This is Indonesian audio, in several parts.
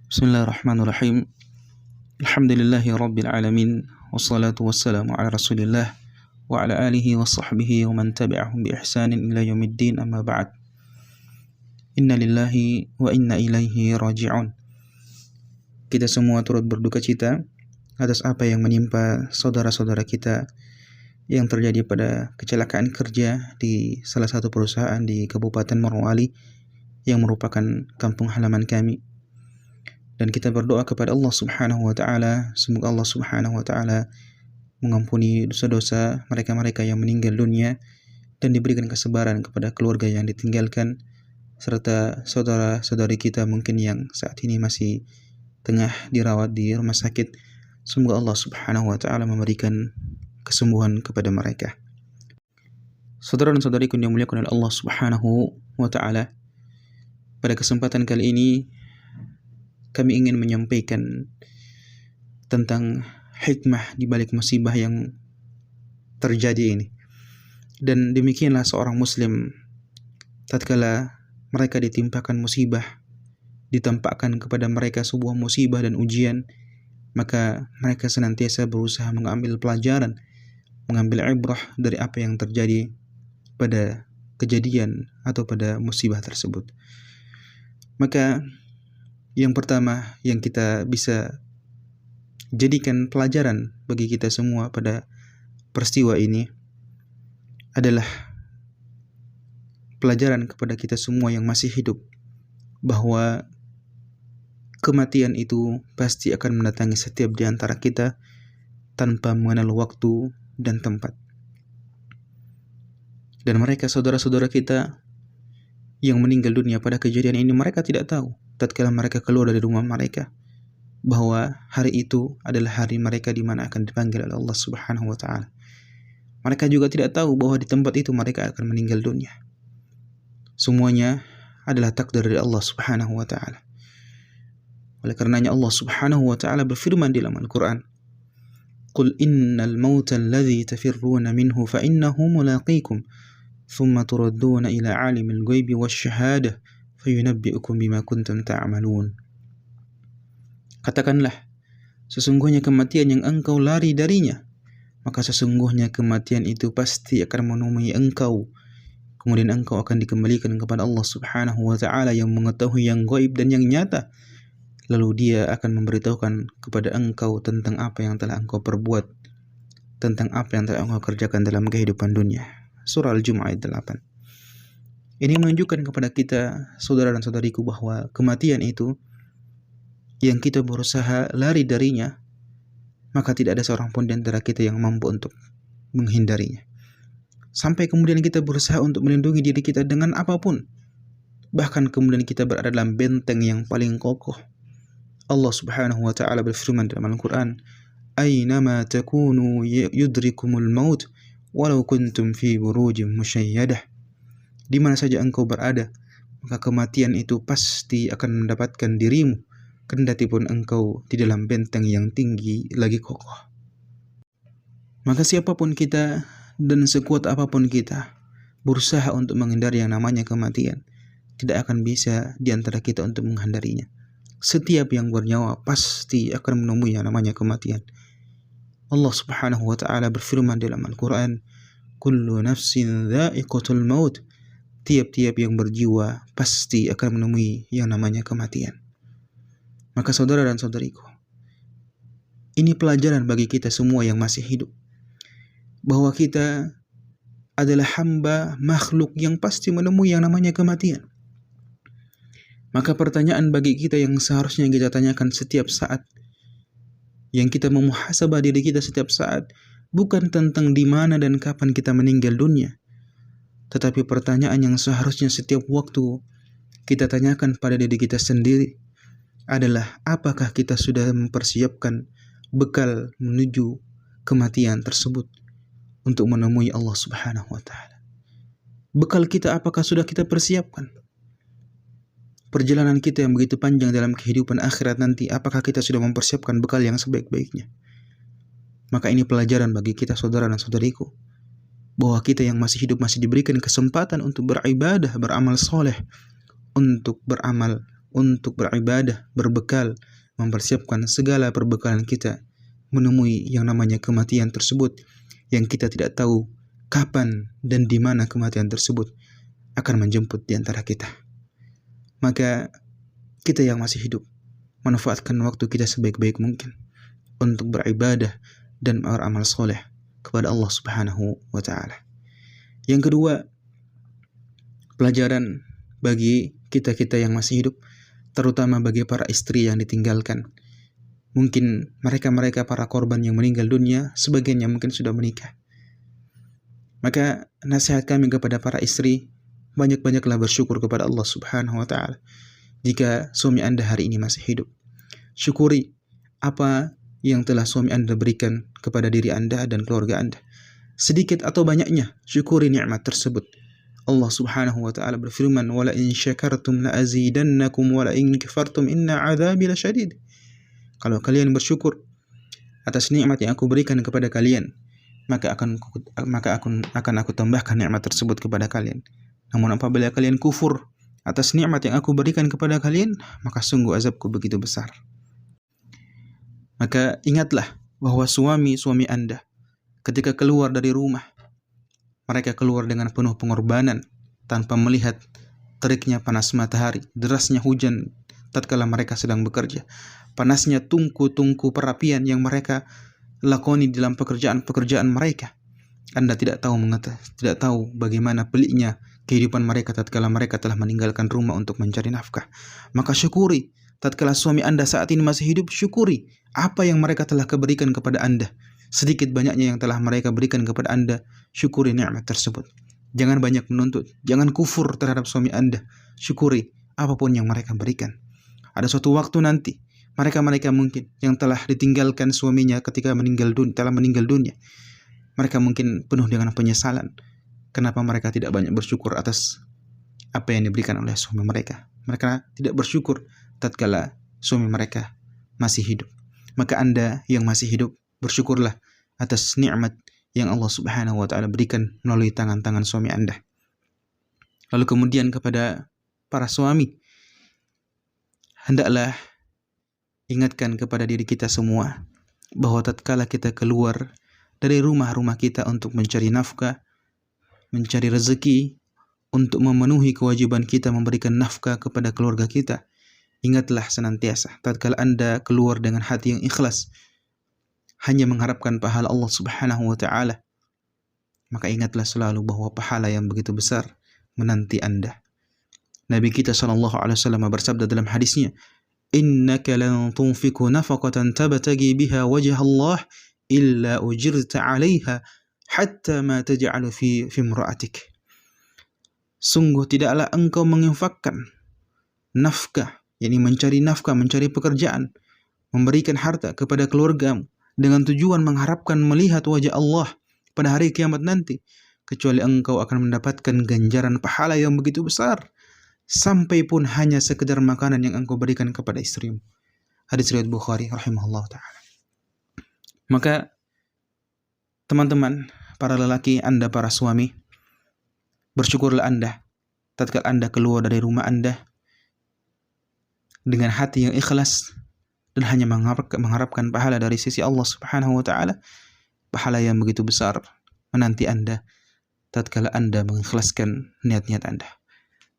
Bismillahirrahmanirrahim. Alhamdulillahi rabbil alamin. Wassalatu wassalamu ala rasulillah wa ala alihi wa sahbihi wa man tabi'ahum bi ihsanin ila yaumiddin, amma ba'd. Inna lillahi wa inna ilaihi raji'un. Kita semua turut berduka cita atas apa yang menimpa saudara-saudara kita yang terjadi pada kecelakaan kerja di salah satu perusahaan di Kabupaten Morowali yang merupakan kampung halaman kami. Dan kita berdoa kepada Allah Subhanahu wa taala, semoga Allah Subhanahu wa taala mengampuni dosa-dosa mereka-mereka yang meninggal dunia dan diberikan kesabaran kepada keluarga yang ditinggalkan, serta saudara-saudari kita mungkin yang saat ini masih tengah dirawat di rumah sakit. Semoga Allah Subhanahu wa taala memberikan kesembuhan kepada mereka. Saudara dan saudariku yang dimuliakan oleh Allah Subhanahu wa taala, pada kesempatan kali ini kami ingin menyampaikan tentang hikmah di balik musibah yang terjadi ini. Dan demikianlah seorang muslim tatkala mereka ditimpakan musibah, ditampakkan kepada mereka sebuah musibah dan ujian, maka mereka senantiasa berusaha mengambil pelajaran, mengambil ibrah dari apa yang terjadi pada kejadian atau pada musibah tersebut. Maka yang pertama yang kita bisa jadikan pelajaran bagi kita semua pada peristiwa ini adalah pelajaran kepada kita semua yang masih hidup, bahwa kematian itu pasti akan mendatangi setiap di antara kita tanpa mengenal waktu dan tempat. Dan mereka saudara-saudara kita yang meninggal dunia pada kejadian ini, mereka tidak tahu tatkala mereka keluar dari rumah mereka bahwa hari itu adalah hari mereka di mana akan dipanggil oleh Allah Subhanahu wa taala. Mereka juga tidak tahu bahwa di tempat itu mereka akan meninggal dunia. Semuanya adalah takdir dari Allah Subhanahu wa taala. Oleh karenanya Allah Subhanahu wa taala berfirman di dalam Al-Qur'an, "Qul innal mauta alladhi tafirruna minhu fa innahu mulaqikum, thumma turadduna ila 'alimil ghaibi wasy-syahadah fayunabbi'ukum bima kuntum ta'malun." Katakanlah, sesungguhnya kematian yang engkau lari darinya, maka sesungguhnya kematian itu pasti akan menemui engkau. Kemudian engkau akan dikembalikan kepada Allah Subhanahu wa taala yang mengetahui yang gaib dan yang nyata. Lalu dia akan memberitahukan kepada engkau tentang apa yang telah engkau perbuat, tentang apa yang telah engkau kerjakan dalam kehidupan dunia. Surah Al-Jumu'ah ayat 8. Ini menunjukkan kepada kita, saudara dan saudariku, bahwa kematian itu yang kita berusaha lari darinya, maka tidak ada seorang pun di antara kita yang mampu untuk menghindarinya. Sampai kemudian kita berusaha untuk melindungi diri kita dengan apapun. Bahkan kemudian kita berada dalam benteng yang paling kokoh. Allah Subhanahu wa taala berfirman dalam Al-Qur'an, "Aynama takunu yudrikumul maut walau kuntum fi burujin musyayyadah." Di mana saja engkau berada, maka kematian itu pasti akan mendapatkan dirimu, kendati pun engkau di dalam benteng yang tinggi lagi kokoh. Maka siapapun kita dan sekuat apapun kita berusaha untuk menghindari yang namanya kematian, tidak akan bisa di antara kita untuk menghindarinya. Setiap yang bernyawa pasti akan menemui yang namanya kematian. Allah Subhanahu wa taala berfirman dalam Al-Qur'an, "Kullu nafsin dha'iqatul maut." Tiap-tiap yang berjiwa pasti akan menemui yang namanya kematian. Maka saudara dan saudariku, ini pelajaran bagi kita semua yang masih hidup, bahwa kita adalah hamba makhluk yang pasti menemui yang namanya kematian. Maka pertanyaan bagi kita yang seharusnya kita tanyakan setiap saat, yang kita memuhasabah diri kita setiap saat, bukan tentang di mana dan kapan kita meninggal dunia, tetapi pertanyaan yang seharusnya setiap waktu kita tanyakan pada diri kita sendiri adalah, apakah kita sudah mempersiapkan bekal menuju kematian tersebut untuk menemui Allah Subhanahu wa taala? Bekal kita apakah sudah kita persiapkan? Perjalanan kita yang begitu panjang dalam kehidupan akhirat nanti, apakah kita sudah mempersiapkan bekal yang sebaik-baiknya? Maka ini pelajaran bagi kita, saudara dan saudariku, bahwa kita yang masih hidup masih diberikan kesempatan untuk beribadah, beramal soleh, untuk beramal untuk beribadah, berbekal, mempersiapkan segala perbekalan kita menemui yang namanya kematian tersebut, yang kita tidak tahu kapan dan di mana kematian tersebut akan menjemput di antara kita. Maka kita yang masih hidup, manfaatkan waktu kita sebaik-baik mungkin untuk beribadah dan beramal soleh kepada Allah Subhanahu wa Ta'ala. Yang kedua, pelajaran bagi kita-kita yang masih hidup, terutama bagi para istri yang ditinggalkan. Mungkin mereka para korban yang meninggal dunia, sebagiannya mungkin sudah menikah. Maka nasihat kami kepada para istri, banyak-banyaklah bersyukur kepada Allah Subhanahu wa Ta'ala. Jika suami Anda hari ini masih hidup, syukuri apa yang telah suami Anda berikan kepada diri Anda dan keluarga Anda. Sedikit atau banyaknya, syukuri nikmat tersebut. Allah Subhanahu wa Ta'ala berfirman, "Wala in syakartum la azidannakum wala in kafartum inna 'adzabi lasyadid." Kalau kalian bersyukur atas nikmat yang aku berikan kepada kalian, maka akan aku tambahkan nikmat tersebut kepada kalian. Namun apabila kalian kufur atas nikmat yang aku berikan kepada kalian, maka sungguh azabku begitu besar. Maka ingatlah bahwa suami-suami Anda ketika keluar dari rumah, mereka keluar dengan penuh pengorbanan tanpa melihat teriknya panas matahari, derasnya hujan tatkala mereka sedang bekerja, panasnya tungku-tungku perapian yang mereka lakoni dalam pekerjaan-pekerjaan mereka. Anda tidak tahu bagaimana peliknya kehidupan mereka tatkala mereka telah meninggalkan rumah untuk mencari nafkah. Maka syukuri tatkala suami Anda saat ini masih hidup, syukuri apa yang mereka telah berikan kepada Anda. Sedikit banyaknya yang telah mereka berikan kepada Anda, syukuri nikmat tersebut. Jangan banyak menuntut, jangan kufur terhadap suami Anda. Syukuri apapun yang mereka berikan. Ada suatu waktu nanti, mereka mungkin yang telah ditinggalkan suaminya ketika telah meninggal dunia. Mereka mungkin penuh dengan penyesalan. Kenapa mereka tidak banyak bersyukur atas apa yang diberikan oleh suami mereka? Mereka tidak bersyukur tatkala suami mereka masih hidup. Maka Anda yang masih hidup, bersyukurlah atas nikmat yang Allah Subhanahu wa Ta'ala berikan melalui tangan-tangan suami Anda. Lalu kemudian kepada para suami, hendaklah ingatkan kepada diri kita semua bahwa tatkala kita keluar dari rumah-rumah kita untuk mencari nafkah, mencari rezeki, untuk memenuhi kewajiban kita memberikan nafkah kepada keluarga kita, ingatlah senantiasa tatkala Anda keluar dengan hati yang ikhlas, hanya mengharapkan pahala Allah Subhanahu wa Ta'ala, maka ingatlah selalu bahwa pahala yang begitu besar menanti Anda. Nabi kita SAW bersabda dalam hadisnya, "Innaka lan tunfiqu nafaqatan tabtagi biha wajha Allah illa ujirta 'alaiha hatta ma taj'alu fi imra'atik." Sungguh tidaklah engkau menginfakkan nafkah, yakni mencari nafkah, mencari pekerjaan, memberikan harta kepada keluargamu dengan tujuan mengharapkan melihat wajah Allah pada hari kiamat nanti, kecuali engkau akan mendapatkan ganjaran pahala yang begitu besar, sampai pun hanya sekedar makanan yang engkau berikan kepada istrimu. Hadis riwayat Bukhari rahimahullah ta'ala. Maka teman-teman, para lelaki Anda, para suami, bersyukurlah Anda tatkala Anda keluar dari rumah Anda dengan hati yang ikhlas dan hanya mengharapkan pahala dari sisi Allah Subhanahu wa Ta'ala. Pahala yang begitu besar menanti Anda tatkala Anda mengikhlaskan niat-niat Anda.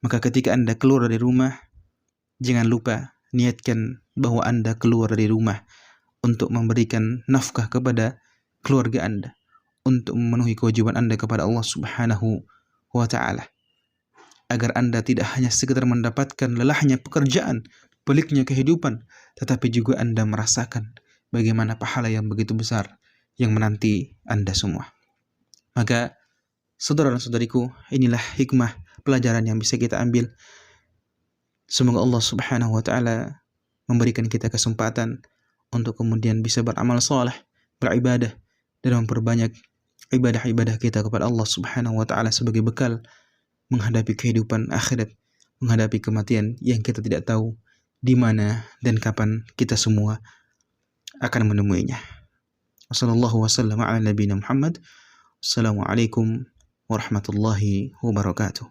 Maka ketika Anda keluar dari rumah, jangan lupa niatkan bahwa Anda keluar dari rumah untuk memberikan nafkah kepada keluarga Anda, untuk memenuhi kewajiban Anda kepada Allah Subhanahu wa Ta'ala, agar Anda tidak hanya sekedar mendapatkan lelahnya pekerjaan, peliknya kehidupan, tetapi juga Anda merasakan bagaimana pahala yang begitu besar yang menanti Anda semua. Maka saudara dan saudariku, inilah hikmah pelajaran yang bisa kita ambil. Semoga Allah Subhanahu wa Ta'ala memberikan kita kesempatan untuk kemudian bisa beramal saleh, beribadah, dan memperbanyak ibadah-ibadah kita kepada Allah Subhanahu wa Ta'ala sebagai bekal menghadapi kehidupan akhirat, menghadapi kematian yang kita tidak tahu di mana dan kapan kita semua akan menemuinya. Wassallallahu wasallam ala nabiyina Muhammad. Assalamualaikum warahmatullahi wabarakatuh.